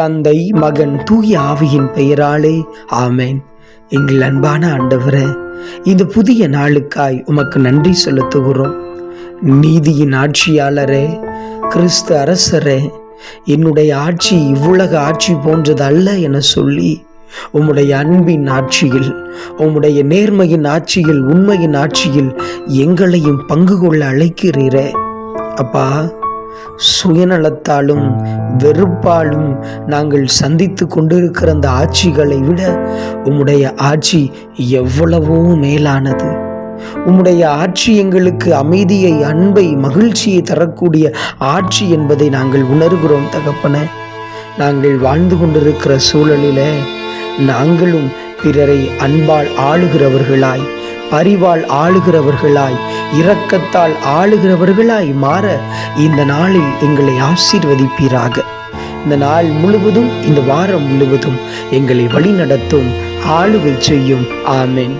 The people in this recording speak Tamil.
தந்தை, மகன், தூய ஆவியின் பெயராலே ஆமேன். எங்கள் அன்பான ஆண்டவரே, இந்த புதிய நாளுக்காய் உமக்கு நன்றி செலுத்துகிறோம். நீதியின் ஆட்சியாளரே, கிறிஸ்து அரசரே, என்னுடைய ஆட்சி இவ்வுலக ஆட்சி போன்றது அல்ல என சொல்லி உம்முடைய அன்பின் ஆட்சியில், உம்முடைய நேர்மையின் ஆட்சியில், உண்மையின் ஆட்சியில் எங்களையும் பங்கு கொள்ள அழைக்கிறீரே அப்பா. சுயநலத்தாலும் வெறுப்பாலும் நாங்கள் சந்தித்து கொண்டிருக்கிற அந்த ஆட்சிகளை விட உம்முடைய ஆட்சி எவ்வளவோ மேலானது. உம்முடைய ஆட்சி எங்களுக்கு அமைதியை, அன்பை, மகிழ்ச்சியை தரக்கூடிய ஆட்சி என்பதை நாங்கள் உணர்கிறோம் தகப்பனே. நாங்கள் வாழ்ந்து கொண்டிருக்கிற சூழலில் நாங்களும் பிறரை அன்பால் ஆளுகிறவர்களாய், பரிவால் ஆளுகிறவர்களாய், இரக்கத்தால் ஆளுகிறவர்களாய் மாற இந்த நாளில் எங்களை ஆசீர்வதிப்பீராக. இந்த நாள் முழுவதும், இந்த வாரம் முழுவதும் எங்களை வழிநடத்தும், ஆளுகை செய்யும். ஆமென்.